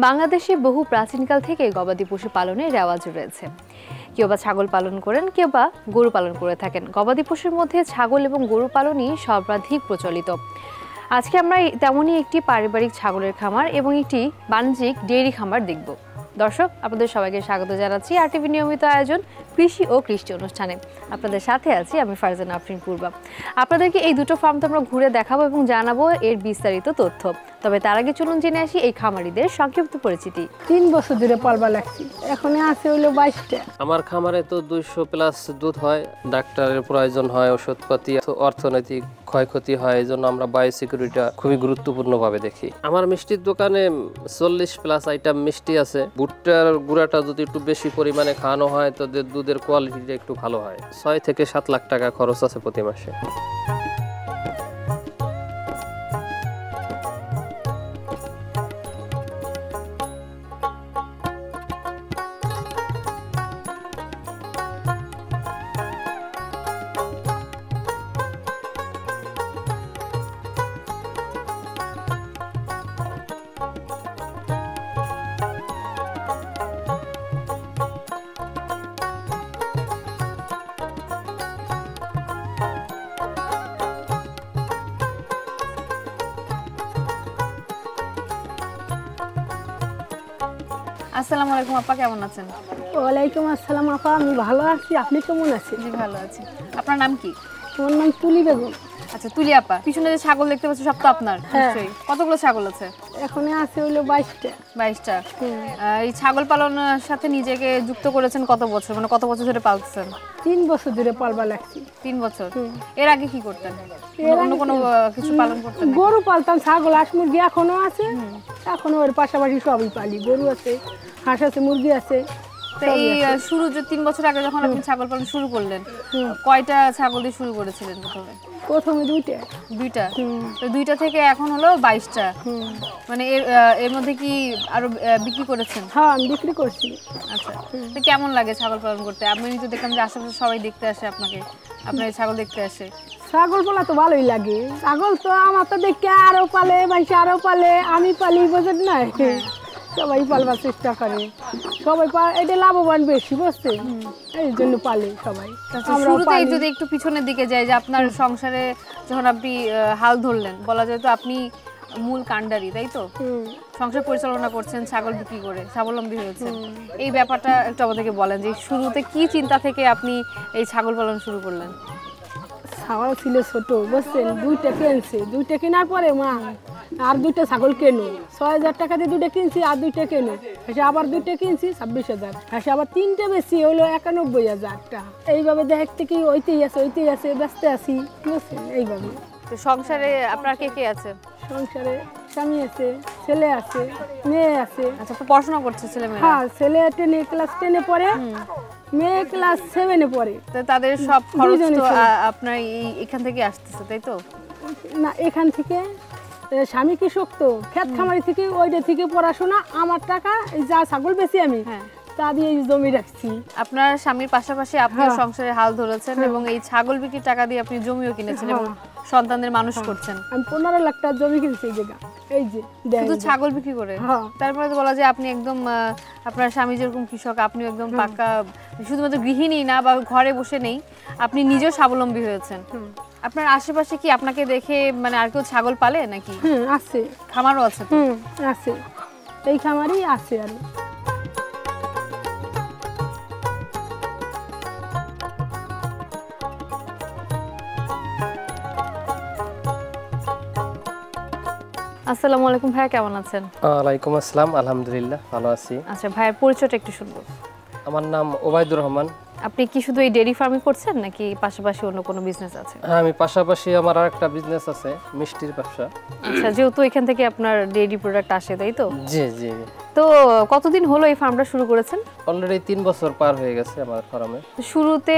বাংলাদেশে বহু প্রাচীনকাল থেকে গবাদি পশু পালনের রেওয়াজ রয়েছে। কেউ বা ছাগল পালন করেন, কেউ বা গরু পালন করে থাকেন। গবাদি পশুর মধ্যে ছাগল এবং গরু পালনই সর্বাধিক প্রচলিত। আজকে আমরা তেমনই একটি পারিবারিক ছাগলের খামার এবং একটি বাণিজ্যিক ডেইরি খামার দেখব। দর্শক, আপনাদের সবাইকে স্বাগত জানাচ্ছি আরটিভি নিয়মিত আয়োজন কৃষি ও কৃষ্টি অনুষ্ঠানে। আপনাদের সাথে আছি আমি ফারজানা আফরিন পূর্বা। আপনাদেরকে এই দুটো ফার্ম তো আমরা ঘুরে দেখাবো এবং জানাবো এর বিস্তারিত তথ্য। তবে তার আগে চলুন জেনে আসি এই খামারিদের সংক্ষিপ্ত পরিচিতি। 3 বছর ধরে পালবা লাগছি, এখন আছে হইলো 22টা। আমার খামারে তো 200 প্লাস দুধ হয়। ডাক্তারের প্রয়োজন হয়, ওষুধপাতি, অর্থনৈতিক ক্ষয়ক্ষতি হয়, এই জন্য আমরা বায়োসিকিউরিটিটা খুবই গুরুত্বপূর্ণভাবে দেখি। আমার মিষ্টির দোকানে 40 প্লাস আইটেম মিষ্টি আছে। ভুট্টার গুঁড়াটা যদি একটু বেশি পরিমাণে খাওয়ানো হয় তো দুধের কোয়ালিটিটা একটু ভালো হয়। 6 থেকে 7 লাখ টাকা খরচ আছে প্রতি মাসে। আসসালামু আলাইকুম আপা, কেমন আছেন? ওয়ালাইকুম আসসালাম আপা, আমি ভালো আছি। আপনি কেমন আছেন? জি ভালো আছি। আপনার নাম কি? আমার নাম তুলি বেগম। আচ্ছা তুলি আপা, পিছনে যে ছাগল দেখতে পাচ্ছি সব তো আপনার নিশ্চয়ই। কতগুলো ছাগল আছে? এখন আছে হইলো 22টা। 22টা। এই ছাগল পালনের সাথে নিজেকে যুক্ত করেছেন কত বছর, মানে কত বছর ধরে পালছেন? 3 বছর ধরে পালবা লাগছি। 3 বছর। এর আগে কি করতেন? অন্য কোনো কিছু পালন করতেন? গরু পালতাম, ছাগল, হাঁস, মুরগি এখনো আছে। এখনো ওর পাশাপাশি সবই পালি। গরু আছে, হাঁস আছে, মুরগি আছে। এই শুরু যে 3 বছর আগে যখন আপনি ছাগল পালন শুরু করলেন, কয়টা ছাগল দিয়ে শুরু করেছিলেন প্রথমে 2টা। 2টা। তো 2টা থেকে এখন হলো 22টা। মানে এর মধ্যে কি আরো বিক্রি করেছেন? হ্যাঁ, আমি বিক্রি করছি। আচ্ছা, তো কেমন লাগে ছাগল পালন করতে? আমি তো দেখলাম যে আশেপাশে সবাই দেখতে আসে আপনাকে, আপনার ছাগল দেখতে আসে। ছাগল পালা তো ভালোই লাগে। ছাগল তো আমার তো দেখে আরো পালে, ভাইসে আরো পালে, আমি পালি, বোঝেন না? সবাই পালবার চেষ্টা করে, সবাই এটা লাভবান বেশি, বুঝছে? এই জন্য পালে সবাই। শুরুতেই যদি একটু পিছনের দিকে যাই, যে আপনার সংসারে যখন আপনি হাল ধরলেন, বলা যায় তো আপনি মূল কাণ্ডারি, তাই তো? সংসার পরিচালনা করছেন ছাগল বিক্রি করে, স্বাবলম্বী হয়েছেন। এই ব্যাপারটা একটু আমাদেরকে বলেন যে শুরুতে কি চিন্তা থেকে আপনি এই ছাগল পালন শুরু করলেন? ছাগল ছিল ছোট, বুঝছেন? 2টা কিনছে। 2টা কেনার পরে মা আর 2টা ছাগল কেনো, 6000 টাকা দিয়ে 2টা কিনছি, আর 2টা কেনো। এসে আবার 2টা কিনছি 26000। এসে আবার 3টা বেশি হলো 91000 টাকা। এইভাবে দেখতে কি ওইতেই আছে, ব্যস্ত আছি, বুঝছেন? এইভাবে। তো সংসারে আপনার কে কে আছে? সংসারে স্বামী আছে, ছেলে আছে, মেয়ে আছে। আচ্ছা, তো পড়াশোনা করছে ছেলে মেয়ে? হ্যাঁ, ছেলে ক্লাস 10-এ পড়ে, মেয়ে ক্লাস 7-এ পড়ে। তো তাদের সব খরচ তো আপনার এখান থেকে আসতেছে, তাই তো? না, এখান থেকে স্বামী কৃষক, তো ক্ষেত খামারি থেকে, ওইটা থেকে পড়াশোনা। আমার টাকা যা ছাগল বেশি আমি তা দিয়ে জমি রাখছি। আপনার স্বামীর পাশাপাশি আপনি সংসারে হাল ধরেছেন এবং এই ছাগল বিক্রির টাকা দিয়ে আপনি জমিও কিনেছেন এবং সন্তানদের মানুষ করছেন। আমি 15 লাখ টাকা জমি কিনছি এই জায়গা, এই যে শুধু ছাগল বিক্রি করে। তারপরে তো বলা যায় আপনি একদম, আপনার স্বামী যেরকম কৃষক, আপনিও একদম পাক্কা, শুধুমাত্র গৃহিণী না বা ঘরে বসে নেই, আপনি নিজেও স্বাবলম্বী হয়েছেন। আপনার আশেপাশে কি আপনাকে দেখে মানে আর কেউ ছাগল পালে নাকি? আছে, খামারও আছে? আছে, এই খামারই আছে। আর আসসালামু আলাইকুম ভাইয়া, কেমন আছেন? ওয়ালাইকুম আসসালাম, আলহামদুলিল্লাহ ভালো আছি। আচ্ছা ভাইয়ের পরিচয়টা একটু শুনবো। আমার নাম ওবায়দুর রহমান। আপনি কি শুধু এই ডেইরি ফার্মিং করছেন নাকি পাশাপাশি অন্য কোনো বিজনেস আছে? হ্যাঁ, আমি পাশাপাশি আমার আরেকটা বিজনেস আছে, মিষ্টির ব্যবসা। আচ্ছা, যেহেতু এখান থেকে আপনার ডেইরি প্রোডাক্ট আসে, তাই তো? জি জি। তো কতদিন হলো এই ফার্মটা শুরু করেছেন? অলরেডি 3 বছর পার হয়ে গেছে আমার ফার্মে। শুরুতে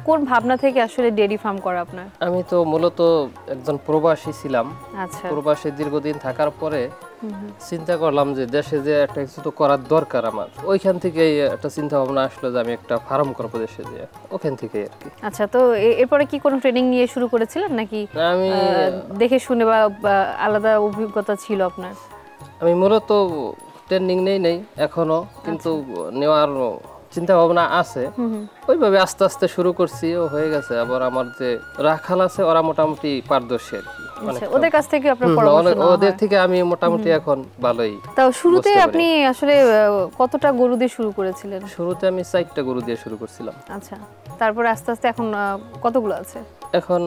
কোন ভাবনা থেকে আসলে ডেইরি ফার্ম করা আপনার? আমি তো মূলত একজন প্রবাসী ছিলাম। আচ্ছা। প্রবাসী দীর্ঘদিন থাকার পরে চিন্তা করলাম যে দেশে যে একটা কিছু তো করার দরকার আমার। ওইখান থেকে একটা চিন্তা ভাবনা আসলো যে আমি একটা ফার্ম করবো দেশে, যে ওখান থেকে আর কি। আচ্ছা, তো এরপরে কি কোনো ট্রেনিং নিয়ে শুরু করেছিলেন নাকি আমি দেখে শুনে বা আলাদা অভিজ্ঞতা ছিল আপনার? আমি মূলত ট্রেনিং নেই এখনো, কিন্তু নেওয়ার চিন্তা ভাবনা আছে। ওইভাবে আস্তে আস্তে শুরু করছি, ও হয়ে গেছে। আবার আমার যে রাখাল আছে ওরা মোটামুটি পারদর্শী আর কি, আচ্ছা, ওদের কাছ থেকে আপনার পরামর্শ নেওয়া ওদের হয়। থেকে আমি মোটামুটি এখন ভালোই। তাও শুরুতে বুঝতে পারি। আপনি আসলে কতটা গরু দিয়ে শুরু করেছিলেন? শুরুতে আমি 4টা গরু দিয়ে শুরু করছিলাম। আচ্ছা, তারপরে আস্তে আস্তে এখন কতগুলো আছে? এখন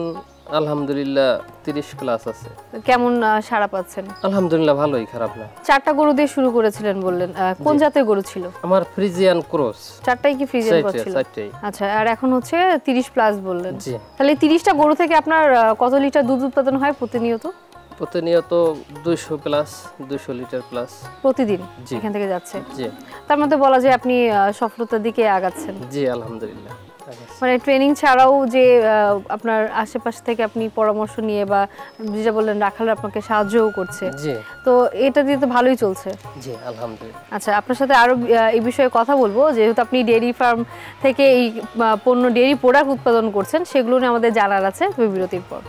আলহামদুলিল্লাহ 30 প্লাস আছে। কেমন সাড়া পাচ্ছেন? আলহামদুলিল্লাহ ভালোই, খারাপ না। 4টা গরু দিয়ে শুরু করেছিলেন বললেন, কোন জাতের গরু ছিল? আমার ফ্রিজিয়ান ক্রস। 4টাই কি ফ্রিজিয়ান ক্রস ছিল? 4টাই। আচ্ছা, আর এখন হচ্ছে 30 প্লাস বললেন। জি। তাহলে 30টা গরু থেকে আপনার কত লিটার দুধ উৎপাদন হয় প্রতিনিয়ত? প্রতিনিয়ত 200 প্লাস, 200 লিটার প্লাস প্রতিদিন জি। এখান থেকে যাচ্ছে। জি তার মধ্যে বলা যায় আপনি সফলতার দিকে আগাচ্ছেন। জি আলহামদুলিল্লাহ। মানে ট্রেনিং ছাড়াও যে আপনার আশেপাশ থেকে আপনি পরামর্শ নিয়ে বা যেটা বললেন রাখাল আপনাকে সাহায্যও করছে, জি তো এটা দিয়ে তো ভালোই চলছে। জি আলহামদুলিল্লাহ। আচ্ছা, আপনার সাথে আরো এই বিষয়ে কথা বলবো, যেহেতু আপনি ডেইরি ফার্ম থেকে এই পণ্য ডেইরি প্রোডাক্ট উৎপাদন করছেন, সেগুলো নিয়ে আমাদের জানার আছে। তবে বিরতির পর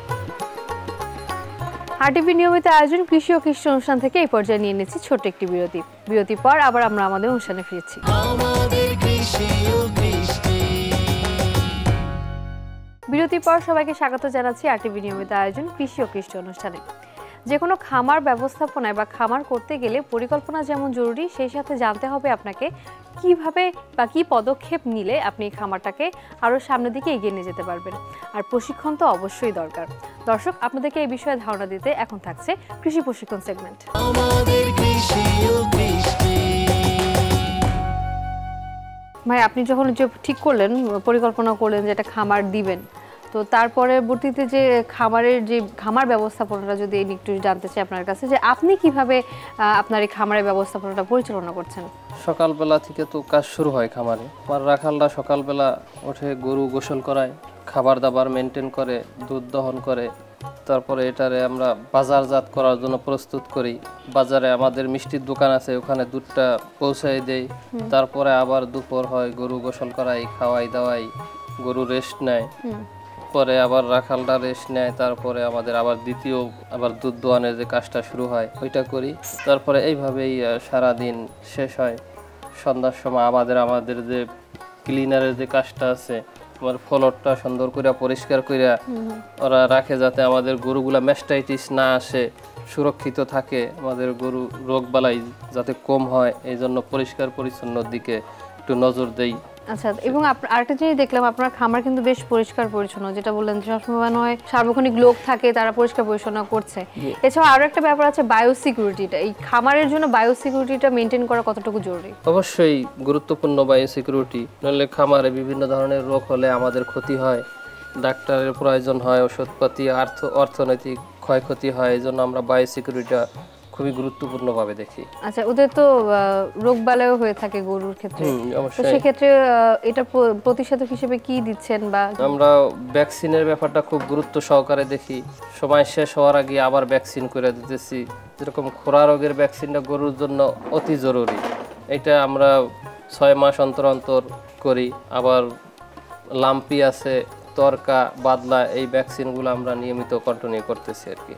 আরটিভি নিয়মিত আয়োজন কৃষি ও কৃষি অনুষ্ঠান থেকে এই পর্যায়ে নিয়ে নিচ্ছি ছোট্ট একটি বিরতি। বিরতির পর আবার আমরা আমাদের অনুষ্ঠানে ফিরছি। বিরতির পর সবাইকে স্বাগত জানাচ্ছি আরটিভি নিয়মিত আয়োজন কৃষি ও কৃষি অনুষ্ঠানে। যে কোনো খামার ব্যবস্থাপনায় বা খামার করতে গেলে পরিকল্পনা যেমন জরুরি, সেই সাথে জানতে হবে আপনাকে কিভাবে বা কি পদক্ষেপ নিলে আপনি খামারটাকে আরও সামনের দিকে এগিয়ে নিয়ে যেতে পারবেন। আর প্রশিক্ষণ তো অবশ্যই দরকার। দর্শক, আপনাদেরকে এই বিষয়ে ধারণা দিতে এখন থাকছে কৃষি প্রশিক্ষণ সেগমেন্ট। ভাই, আপনি যখন যে ঠিক করলেন, পরিকল্পনা করলেন যে একটা খামার দিবেন, তো তার পরবর্তীতে যে খামার ব্যবস্থাপনাটা যদি একটু জানতে চাই আপনার কাছে, যে আপনি কিভাবে আপনার এই খামারের ব্যবস্থাপনাটা পরিচালনা করছেন? সকালবেলা থেকে তো কাজ শুরু হয় খামারে। আমার রাখালরা সকালবেলা ওঠে, গরু গোসল করায়, খাবার দাবার মেনটেন করে, দুধ দহন করে, তারপরে এটারে আমরা বাজারজাত করার জন্য প্রস্তুত করি। বাজারে আমাদের মিষ্টির দোকান আছে, ওখানে দুধটা পৌঁছাই দেই। তারপরে আবার দুপুর হয়, গরু গোসল করাই, খাওয়াই দাওয়াই, গরু রেস্ট নেয়, পরে আবার রাখালটা রেস্ট নেয়, তারপরে আমাদের আবার দ্বিতীয় দুধ দোয়ানের যে কাজটা শুরু হয় ওইটা করি। তারপরে এইভাবেই সারা দিন শেষ হয়। সন্ধ্যার সময় আমাদের যে ক্লিনারের যে কাজটা আছে, আমার ফ্লোরটা সুন্দর করে পরিষ্কার করে ওরা রাখে, যাতে আমাদের গরুগুলা ম্যাস্টাইটিস না আসে, সুরক্ষিত থাকে, আমাদের গরু রোগবালাই যাতে কম হয়, এই জন্য পরিষ্কার পরিচ্ছন্নর দিকে একটু নজর দেই। আচ্ছা, এবং আরেকটা জিনিস দেখলাম, আপনার খামার কিন্তু বেশ পরিষ্কার পরিচ্ছন্ন, যেটা বললেন যে সবসময় নয় সার্বক্ষণিক লোক থাকে, তারা পরিষ্কার পরিচ্ছন্ন করছে। এছাড়া আরো একটা ব্যাপার আছে, বায়োসিকিউরিটিটা। এই খামারের জন্য বায়োসিকিউরিটিটা মেনটেন করা কতটুকু জরুরি? অবশ্যই গুরুত্বপূর্ণ বায়োসিকিউরিটি, নইলে খামারে বিভিন্ন ধরনের রোগ হলে আমাদের ক্ষতি হয়, ডাক্তারের প্রয়োজন হয়, ওষুধপাতি, অর্থনৈতিক ক্ষয়ক্ষতি হয়। এই জন্য আমরা বায়োসিকিউরিটিটা খুবই গুরুত্বপূর্ণভাবে দেখি। আচ্ছা, ওদের তো রোগ বালাইও হয়ে থাকে গরুর ক্ষেত্রে, তো সেক্ষেত্রে এটা প্রতিষেধক হিসেবে কি দিচ্ছেন? বা আমরা ভ্যাকসিনের ব্যাপারটা খুব গুরুত্ব সহকারে দেখি। সময় শেষ হওয়ার আগে আবার ভ্যাকসিন করে দিতেছি। যেরকম খোরা রোগের ভ্যাকসিনটা গরুর জন্য অতি জরুরি, এটা আমরা 6 মাস অন্তর অন্তর করি। আবার লাম্পি আছে, তরকা, বাদলা, এই ভ্যাকসিনগুলো আমরা নিয়মিত কন্টিনিউ করতেছি আর কি।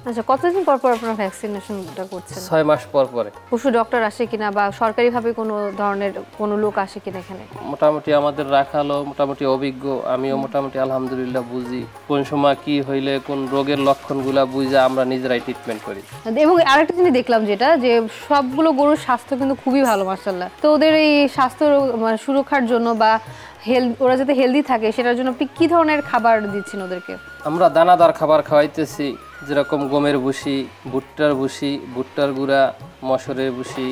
আচ্ছা, কতদিন পর পর আপনারা ভ্যাকসিনেশনটা করছেন? 6 মাস পর পরে। পশু ডক্টর আসে কিনা বা সরকারিভাবে কোনো ধরনের কোনো লোক আসে কিনা এখানে? মোটামুটি আমাদের রাখালও মোটামুটি অভিজ্ঞ, আমিও মোটামুটি আলহামদুলিল্লাহ বুঝি কোন সময় কি হইলে কোন রোগের লক্ষণগুলা বুঝে আমরা নিজেরাই ট্রিটমেন্ট করি। এবং আরেকটা জিনিস দেখলাম, যেটা যে সবগুলো গরুর স্বাস্থ্য কিন্তু খুবই ভালো মাশাআল্লাহ। তো ওদের এই স্বাস্থ্য সুরক্ষার জন্য বা ওরা যাতে হেলদি থাকে, সেটার জন্য আপনি কি ধরনের খাবার দিচ্ছেন ওদেরকে? আমরা দানাদার খাবার খাওয়াইতেছি, যেরকম গমের ভুসি, ভুট্টার গুঁড়া, মসুরের ভুসি,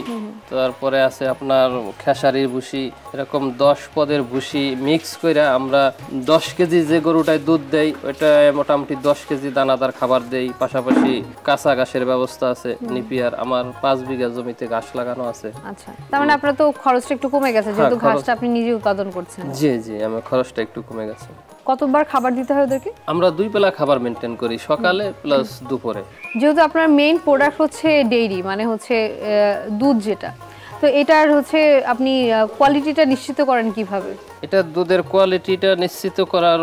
তারপরে আছে আপনার খেসারির ভুসি, এরকম 10 পদের ভুসি মিক্স করে আমরা 10 কেজি যে গরুটায় দুধ দেই, ওইটা মোটামুটি 10 কেজি দানাদার খাবার দেই। পাশাপাশি কাঁচা ঘাসের ব্যবস্থা আছে, নিপিয়ার। আমার 5 বিঘা জমিতে ঘাস লাগানো আছে। আচ্ছা, তার মানে আপনার তো খরচটা একটু কমে গেছে, যেহেতু ঘাসটা আপনি নিজে উৎপাদন করছেন। জি জি, আমার খরচটা একটু কমে গেছে। কতবার খাবার দিতে হয় ওদেরকে? আমরা 2 বেলা খাবার মেনটেন করি, সকালে প্লাস দুপুরে। যেহেতু আপনার মেইন প্রোডাক্ট হচ্ছে ডেইরি, মানে হচ্ছে দুধ যেটা, তো এটার হচ্ছে আপনি কোয়ালিটিটা নিশ্চিত করেন কিভাবে? এটা দুধের কোয়ালিটিটা নিশ্চিত করার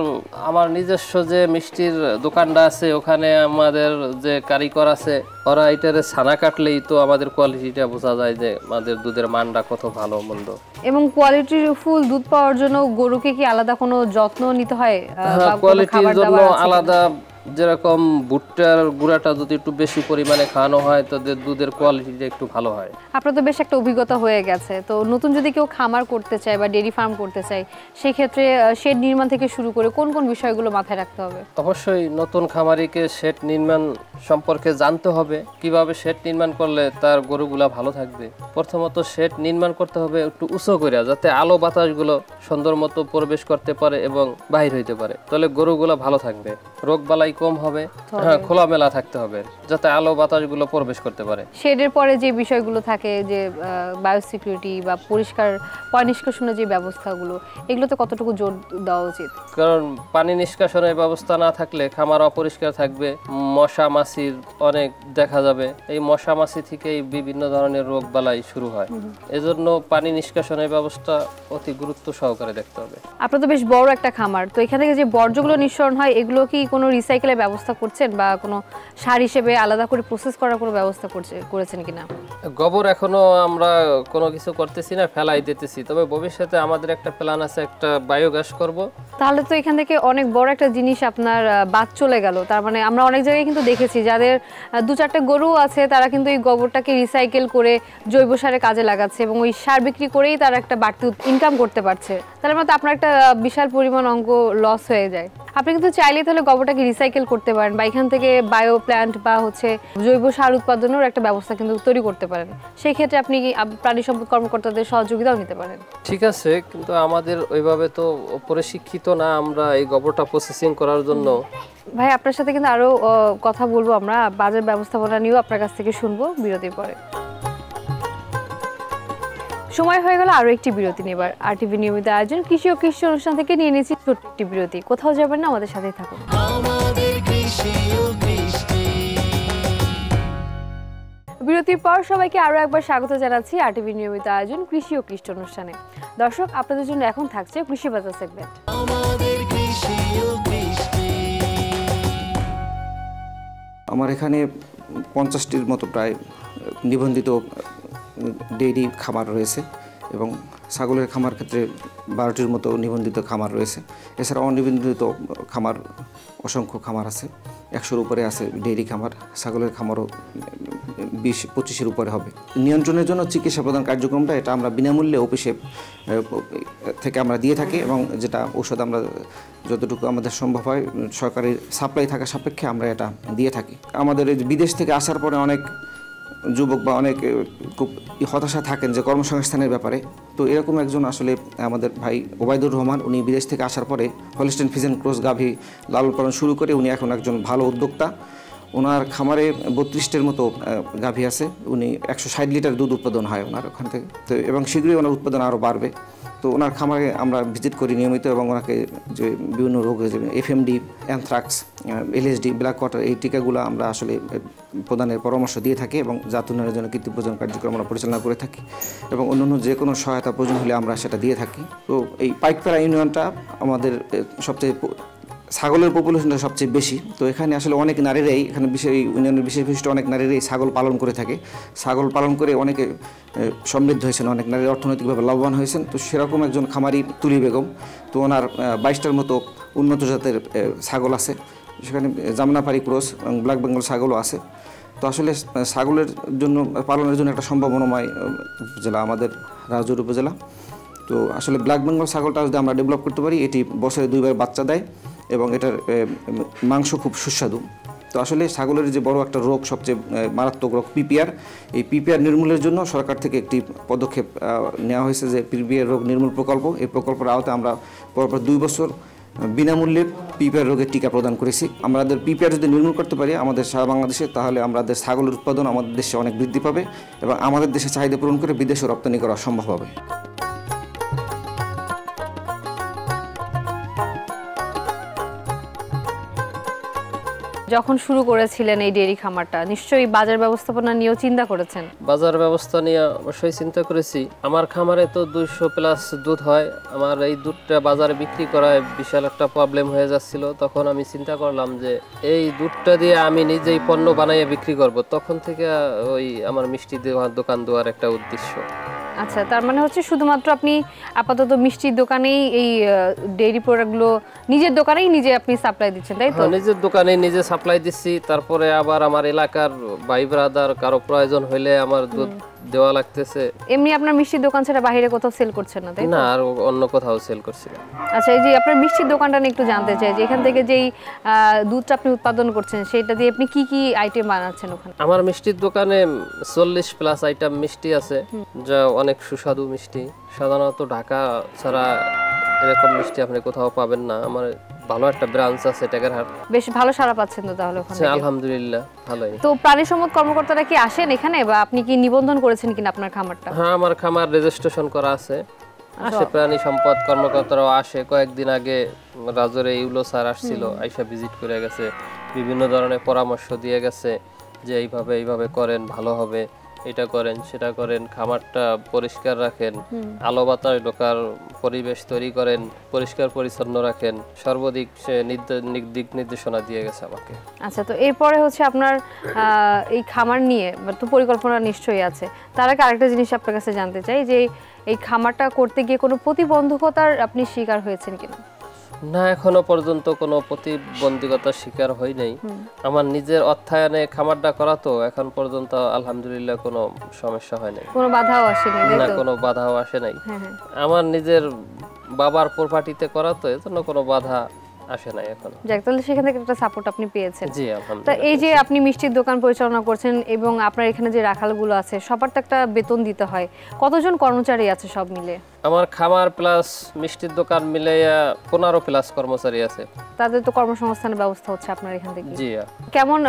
আমার নিজস্ব যে মিষ্টির দোকানটা আছে, ওখানে আমাদের যে কারিগর আছে, ওরা এটার ছানা কাটলেই তো আমাদের কোয়ালিটিটা বোঝা যায় যে আমাদের দুধের মানটা কত ভালো মন্দ। এবং কোয়ালিটির ফুল দুধ পাওয়ার জন্য গরুকে কি আলাদা কোনো যত্ন নিতে হয়? বা কোনো কোয়ালিটির খাবার জন্য দাবার আছে কিনা? আলাদা, যেরকম ভুট্টার গুঁড়াটা যদি একটু বেশি পরিমাণে খাওয়ানো হয় তাদের দুধের কোয়ালিটিটা একটু ভালো হয়। আপনার তো বেশ একটা অভিজ্ঞতা হয়ে গেছে, তো নতুন যদি কেউ খামার করতে চায় বা ডেইরি ফার্ম করতে চায়, সেই ক্ষেত্রে শেড নির্মাণ থেকে শুরু করে কোন কোন বিষয়গুলো মাথায় রাখতে হবে? অবশ্যই নতুন খামারিকে শেড নির্মাণ সম্পর্কে জানতে হবে, কিভাবে শেড নির্মাণ করলে তার গরুগুলা ভালো থাকবে। প্রথমত শেড নির্মাণ করতে হবে একটু উঁচু করে, যাতে আলো বাতাসগুলো সুন্দর মতো প্রবেশ করতে পারে এবং বাহির হইতে পারে, তাহলে গরুগুলা ভালো থাকবে, রোগ বালাই কম হবে। খোলামেলা থাকতে হবে যাতে আলো বাতাসগুলো প্রবেশ করতে পারে। শেডের পরে যে বিষয়গুলো থাকে, যে বায়োসিকিউরিটি বা পরিষ্কার পানি নিষ্কাশনের যে ব্যবস্থাগুলো, এগুলোতে কতটুকু জোর দেওয়া উচিত? কারণ পানি নিষ্কাশনের ব্যবস্থা না থাকলে খামার অপরিষ্কার থাকবে, মশা মাছির অনেক দেখা যাবে, এই মশা মাছি থেকেই বিভিন্ন ধরনের রোগ বালাই শুরু হয়। এজন্য পানি নিষ্কাশনের ব্যবস্থা অতি গুরুত্ব সহকারে দেখতে হবে। আপনার তো বেশ বড় একটা খামার, তো এখান থেকে যে বর্জ্যগুলো নিঃসরণ হয়, এগুলো কি কোনো রিসাইকেলের ব্যবস্থা করছেন বা কোনো সার হিসেবে আলাদা করে প্রসেস করার কোনো ব্যবস্থা করেছেন কিনা? গোবর এখনো আমরা কোনো কিছু করতেছি না, ফেলাই দিতেছি, তবে ভবিষ্যতে আমাদের একটা প্ল্যান আছে, একটা বায়োগ্যাস করব। তাহলে তো এখান থেকে অনেক বড় একটা জিনিস আপনার বাদ চলে গেল। তার মানে আমরা অনেক জায়গায় কিন্তু দেখেছি যাদের 2-4টা গরু আছে, তারা কিন্তু এই গোবরটাকে রিসাইকেল করে জৈব সারে কাজে লাগাচ্ছে এবং ওই সার বিক্রি করেই তারা একটা বাড়তি ইনকাম করতে পারছে। তাহলে মানে আপনার একটা বিশাল পরিমাণ অঙ্ক লস হয়ে যায়। আপনি কিন্তু চাইলেই তাহলে গোবরটাকে রিসাইকেল করতে পারেন বা এখান থেকে বায়ো প্ল্যান্ট বা হচ্ছে জৈব সার উৎপাদনের একটা ব্যবস্থা কিন্তু তৈরি করতে পারেন। সেই ক্ষেত্রে আপনি প্রাণী সম্পদ কর্মকর্তাদের সহযোগিতাও নিতে পারেন। ঠিক আছে, কিন্তু আমাদের ওইভাবে তো পরিশিক্ষিত না আমরা এই গোবরটা প্রসেসিং করার জন্য। ভাই, আপনার সাথে কিন্তু আরো কথা বলবো, আমরা বাজার ব্যবস্থাপনা নিয়েও আপনার কাছ থেকে শুনবো বিরতির পরে। সময় হয়ে গেল আরো একটি বিরতি নেবার। RTV নিয়মিত আয়োজন কৃষি ও কৃষি অনুষ্ঠান থেকে নিয়ে নিয়েছি ছোট্ট একটি বিরতি। কোথাও যাবেন না, আমাদের সাথেই থাকুন। বিরতির পর সবাইকে আরো একবার স্বাগত জানাচ্ছি RTV নিয়মিত আয়োজন কৃষি ও কৃষি অনুষ্ঠানে। দর্শক, আপনাদের জন্য এখন থাকছে কৃষি বাজার সেগমেন্ট। আমার এখানে 50টির মতো প্রায় নিবন্ধিত ডেইরি খামার রয়েছে এবং ছাগলের খামার ক্ষেত্রে 12টির মতো নিবন্ধিত খামার রয়েছে। এছাড়া অনিবন্ধিত খামার অসংখ্য খামার আছে, 100-র উপরে আছে ডেইরি খামার। ছাগলের খামারও 20-25-এর উপরে হবে। নিয়ন্ত্রণের জন্য চিকিৎসা প্রদান কার্যক্রমটা এটা আমরা বিনামূল্যে অফিসে থেকে আমরা দিয়ে থাকি এবং যেটা ঔষধ আমরা যতটুকু আমাদের সম্ভব হয় সরকারি সাপ্লাই থাকা সাপেক্ষে আমরা এটা দিয়ে থাকি। আমাদের বিদেশ থেকে আসার পরে অনেক যুবক বা অনেক খুব হতাশা থাকেন যে কর্মসংস্থানের ব্যাপারে। তো এরকম একজন আসলে আমাদের ভাই ওবায়দুর রহমান, উনি বিদেশ থেকে আসার পরে হলিস্টিন ফ্রিজিয়ান ক্রস গাভী লালন পালন শুরু করে উনি এখন একজন ভালো উদ্যোক্তা। ওনার খামারে 32টির মতো গাভী আছে, উনি 160 লিটার দুধ উৎপাদন হয় ওনার ওখান থেকে। তো এবং শীঘ্রই ওনার উৎপাদন আরও বাড়বে। তো ওনার খামারে আমরা ভিজিট করি নিয়মিত এবং ওনাকে যে বিভিন্ন রোগ হয়েছে FMD, anthrax, LSD, black water, এই টিকাগুলো আমরা আসলে প্রদানের পরামর্শ দিয়ে থাকি এবং জাত উন্নয়নের জন্য কৃত্রিম প্রজনন কার্যক্রম আমরা পরিচালনা করে থাকি এবং অন্যান্য যে কোনো সহায়তা প্রয়োজন হলে আমরা সেটা দিয়ে থাকি। তো এই পাইকপাড়া ইউনিয়নটা আমাদের সবচেয়ে ছাগলের পপুলেশনটা সবচেয়ে বেশি। তো এখানে আসলে অনেক নারীরাই, এখানে এই ইউনিয়নের বিশেষ বিশিষ্ট অনেক নারীরাই ছাগল পালন করে থাকে। ছাগল পালন করে অনেকে সমৃদ্ধ হয়েছেন, অনেক নারী অর্থনৈতিকভাবে লাভবান হয়েছেন। তো সেরকম একজন খামারি তুলি বেগম, তো ওনার 22টার মতো উন্নত জাতের ছাগল আছে, সেখানে জামনাপাড়ি ক্রস এবং ব্ল্যাক বেঙ্গল ছাগলও আছে। তো আসলে ছাগলের জন্য পালনের জন্য একটা সম্ভাবনাময় উপজেলা আমাদের রাজৌর উপজেলা। তো আসলে ব্ল্যাক বেঙ্গল ছাগলটা যদি আমরা ডেভেলপ করতে পারি, এটি বছরে 2বার বাচ্চা দেয় এবং এটার মাংস খুব সুস্বাদু। তো আসলে ছাগলের যে বড় একটা রোগ, সবচেয়ে মারাত্মক রোগ PPR, এই PPR নির্মূলের জন্য সরকার থেকে একটি পদক্ষেপ নেওয়া হয়েছে যে PPR রোগ নির্মূল প্রকল্প। এই প্রকল্পের আওতায় আমরা পরপর 2 বছর বিনামূল্যে PPR রোগের টিকা প্রদান করেছি। আমাদের PPR যদি নির্মূল করতে পারি আমাদের সারা বাংলাদেশে, তাহলে আমাদের ছাগলের উৎপাদন আমাদের দেশে অনেক বৃদ্ধি পাবে এবং আমাদের দেশে চাহিদা পূরণ করে বিদেশে রপ্তানি করা সম্ভব হবে। যখন শুরু করেছিলেন এই ডেইরি খামারটা, নিশ্চয়ই বাজার ব্যবস্থাপনা নিয়েও চিন্তা করেছেন। বাজার ব্যবস্থা নিয়ে অবশ্যই চিন্তা করেছি। আমার খামারে তো 200 প্লাস দুধ হয়। আমার এই দুধটা বাজারে বিক্রি করায় বিশাল একটা প্রবলেম হয়ে যাচ্ছিল। তখন আমি চিন্তা করলাম যে এই দুধটা দিয়ে আমি নিজেই পণ্য বানাইয়ে বিক্রি করব। তখন থেকে ওই আমার মিষ্টি দোকান দেওয়ার একটা উদ্দেশ্য। আচ্ছা, তার মানে হচ্ছে শুধুমাত্র আপনি আপাতত মিষ্টির দোকানেই এই ডেইরি প্রোডাক্টগুলো নিজের দোকানেই নিজে আপনি সাপ্লাই দিচ্ছেন, তাই তো? নিজের দোকানে নিজে সাপ্লাই দিচ্ছি। তারপরে আবার আমার এলাকার ভাই ব্রাদার কারো প্রয়োজন হইলে আমার দুধ দেওয়া লাগতেছে। এমনি আপনার মিষ্টির দোকান ছাড়া বাইরে কোথাও সেল করছেন না, তাই তো? না, আর অন্য কোথাও সেল করছি না। আচ্ছা, এই যে আপনার মিষ্টির দোকানটা নিয়ে একটু জানতে চাই যে এখান থেকে যেই দুধটা আপনি উৎপাদন করছেন সেটা দিয়ে আপনি কি কি আইটেম বানাচ্ছেন ওখানে? আমার মিষ্টির দোকানে 40 প্লাস আইটেম মিষ্টি আছে, যা অনেক সুস্বাদু মিষ্টি। সাধারণত ঢাকা ছাড়া এরকম মিষ্টি আপনি কোথাও পাবেন না। আমার ভালো একটা ব্রাঞ্চ আছে টেকেরহাট। বেশ ভালো সাড়া পাচ্ছেন তো তাহলে ওখানে? আলহামদুলিল্লাহ ভালোই। তো প্রাণী সম্পদ কর্মকর্তারা কি আসেন এখানে, বা আপনি কি নিবন্ধন করেছেন কিনা আপনার খামারটা? হ্যাঁ, আমার খামার রেজিস্ট্রেশন করা আছে। আসে প্রাণী সম্পদ কর্মকর্তারাও আসে। কয়েকদিন আগে রাজরে ইউলো স্যার আসছিল, আইসা ভিজিট করে গেছে, বিভিন্ন ধরনের পরামর্শ দিয়ে গেছে যে এইভাবে করেন, ভালো হবে, এটা করেন সেটা করেন, খামারটা পরিষ্কার রাখেন, আলো বাতাস ঢোকার পরিবেশ তৈরি করেন, পরিষ্কার পরিচ্ছন্ন রাখেন, সর্বদিক সে দিক নির্দেশনা দিয়ে গেছে আমাকে। আচ্ছা, তো এরপরে হচ্ছে আপনার এই খামার নিয়ে তো পরিকল্পনা নিশ্চয়ই আছে। তার আগে আরেকটা জিনিস আপনার কাছে জানতে চাই যে এই খামারটা করতে গিয়ে কোনো প্রতিবন্ধকতার আপনি শিকার হয়েছেন কিনা? না, এখনো পর্যন্ত কোনো প্রতিবন্ধকতার শিকার হই নাই। আমার নিজের অর্থায়নে খামারটা করা তো এখন পর্যন্ত আলহামদুলিল্লাহ কোনো সমস্যা হয় নাই, কোনো বাধাও আসেনি? না, কোনো বাধাও আসে নাই। হ্যাঁ হ্যাঁ, আমার নিজের বাবার প্রপার্টিতে করা তো, এজন্য কোনো বাধা আসে নাই এখনো। যাক, তাহলে সেখান থেকে একটা সাপোর্ট আপনি পেয়েছেন। জি তা আলহামদুলিল্লাহ। এই যে আপনি মিষ্টির দোকান পরিচালনা করছেন এবং আপনার এখানে যে রাখালগুলো আছে সবার তো একটা বেতন দিতে হয়, কতজন কর্মচারী আছে সব মিলে? আমার খামার প্লাস মিষ্টির দোকান মিলাইয়া 15 প্লাস কর্মচারী আছে। তাদের তো কর্মসংস্থানের ব্যবস্থা হচ্ছে আপনার এখান থেকে? জি। কেমন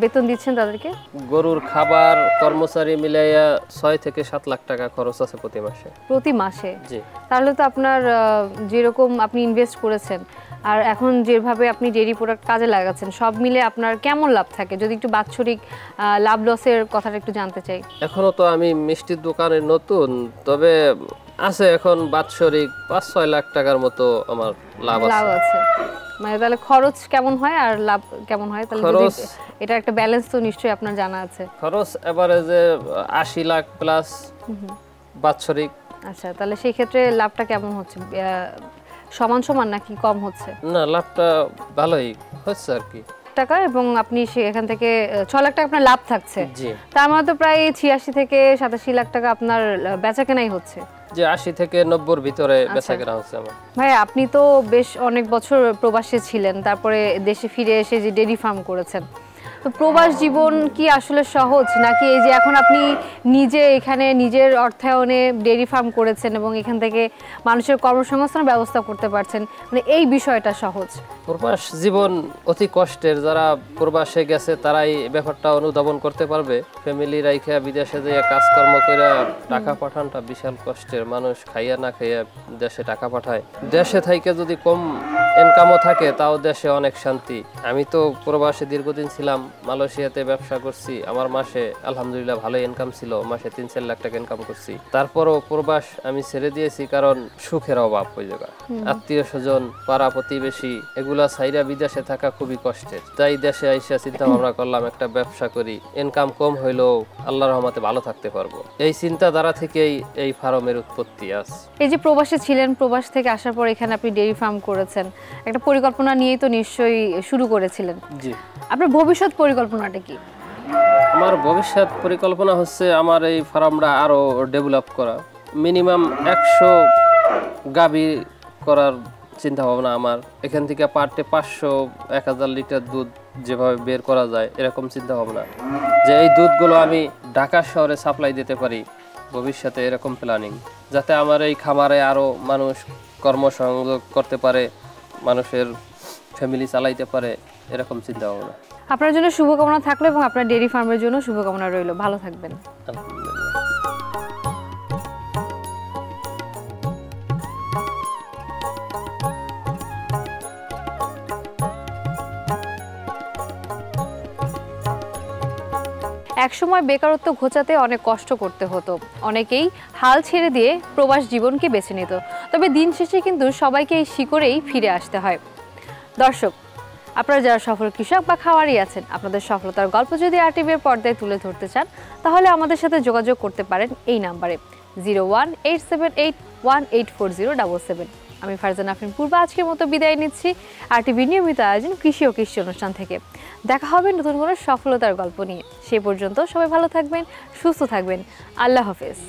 বেতন দিচ্ছেন তাদেরকে? গরুর খাবার কর্মচারী মিলাইয়া 6 থেকে 7 লাখ টাকা খরচ আছে প্রতি মাসে। প্রতি মাসে? জি। তাহলে তো আপনার যেরকম আপনি ইনভেস্ট করেছেন আর এখন যেভাবে আপনি ডেইরি প্রোডাক্ট কাজে লাগাচ্ছেন সব মিলে আপনার কেমন লাভ থাকে? যদি একটু বাৎসরিক লাভ লসের কথাটা একটু জানতে চাই। এখনো তো আমি মিষ্টির দোকানে নতুন, তবে আছে এখন বাৎসরিক 5-6 লাখ টাকার মতো আমার লাভ আছে। মানে তাহলে খরচ কেমন হয় আর লাভ কেমন হয়? তাহলে যদি এটা একটা ব্যালেন্স তো নিশ্চয়ই আপনার জানা আছে। খরচ এভারেজে 80 লাখ প্লাস বাৎসরিক। আচ্ছা, তাহলে সেই ক্ষেত্রে লাভটা কেমন হচ্ছে? সমান সমান নাকি কম হচ্ছে? না, লাভটা ভালোই হচ্ছে আর কি। টাকা, এবং আপনি এখান থেকে 6 লাখ টাকা আপনার লাভ থাকছে। জি। তার মানে তো প্রায় 86 থেকে 87 লাখ টাকা আপনার বেচা কেনাই হচ্ছে। যে 80 থেকে 90-র ভিতরে বেচা কেনা হচ্ছে আমার। ভাই, আপনি তো বেশ অনেক বছর প্রবাসে ছিলেন, তারপরে দেশে ফিরে এসে যে ডেইরি ফার্ম করেছেন, তো প্রবাস জীবন কি আসলে সহজ, নাকি এই যে এখন আপনি নিজে এখানে নিজের অর্থায়নে ডেইরি ফার্ম করেছেন এবং এখান থেকে মানুষের কর্মসংস্থানের ব্যবস্থা করতে পারছেন, মানে এই বিষয়টা সহজ? প্রবাস জীবন অতি কষ্টের। যারা প্রবাসে গেছে তারাই ব্যাপারটা অনুধাবন করতে পারবে। ফ্যামিলি রাইখা বিদেশে যেয়ে কাজকর্ম করে টাকা পাঠানটা বিশাল কষ্টের। মানুষ খাইয়া না খাইয়া দেশে টাকা পাঠায়। দেশে থাইকে যদি কম ইনকামও থাকে তাও দেশে অনেক শান্তি। আমি তো প্রবাসে দীর্ঘদিন ছিলাম, মালয়েশিয়াতে ব্যবসা করছি। আমার মাসে আলহামদুলিল্লাহ ভালো ইনকাম ছিল, মাসে 3-4 লাখ টাকা ইনকাম করছি। তারপরও প্রবাস আমি ছেড়ে দিয়েছি কারণ সুখের অভাব। ওই জায়গা আত্মীয় স্বজন, পাড়া প্রতিবেশী এগুলা সাইরা বিদেশে থাকা খুবই কষ্টের। তাই দেশে আইসা চিন্তা ভাবনা করলাম একটা ব্যবসা করি, ইনকাম কম হইলেও আল্লাহর রহমতে ভালো থাকতে পারবো। এই চিন্তাধারা থেকেই এই ফার্মের উৎপত্তি আছে। এই যে প্রবাসে ছিলেন, প্রবাস থেকে আসার পর এখানে আপনি ডেইরি ফার্ম করেছেন, একটা পরিকল্পনা নিয়েই তো নিশ্চয়ই শুরু করেছিলেন। জি। আপনার ভবিষ্যৎ পরিকল্পনাটা কি? আমার ভবিষ্যৎ পরিকল্পনা হচ্ছে আমার এই ফার্মটা আরো ডেভেলপ করা। মিনিমাম 100 গাভী করার চিন্তা ভাবনা আমার। এখান থেকে পার ডে 500-1000 লিটার দুধ যেভাবে বের করা যায় এরকম চিন্তা ভাবনা, যে এই দুধগুলো আমি ঢাকা শহরে সাপ্লাই দিতে পারি ভবিষ্যতে, এরকম প্ল্যানিং, যাতে আমার এই খামারে আরো মানুষ কর্মসংযোগ করতে পারে, মানুষের ফ্যামিলি চালাইতে পারে, এরকম চিন্তা ভাবনা। আপনার জন্য শুভকামনা থাকলো এবং আপনার ডেইরি ফার্মের জন্য শুভকামনা রইল। ভালো থাকবেন। আলহামদুলিল্লাহ। একসময় বেকারত্ব ঘোচাতে অনেক কষ্ট করতে হতো, অনেকেই হাল ছেড়ে দিয়ে প্রবাস জীবনকে বেছে নিত। তবে দিন শেষে কিন্তু সবাইকে এই শিকড়েই ফিরে আসতে হয়। দর্শক, আপনারা যারা সফল কৃষক বা খামারি আছেন, আপনাদের সফলতার গল্প যদি RTVর পর্দায় তুলে ধরতে চান, তাহলে আমাদের সাথে যোগাযোগ করতে পারেন এই নাম্বারে 018781840777। আমি ফারজানা আফরিন পূর্বা আজকের মতো বিদায় নিচ্ছি RTV নিয়মিত আয়োজন কৃষি ও কৃষি অনুষ্ঠান থেকে। দেখা হবে নতুন কোনো সফলতার গল্প নিয়ে। সে পর্যন্ত সবাই ভালো থাকবেন, সুস্থ থাকবেন। আল্লাহ হাফেজ।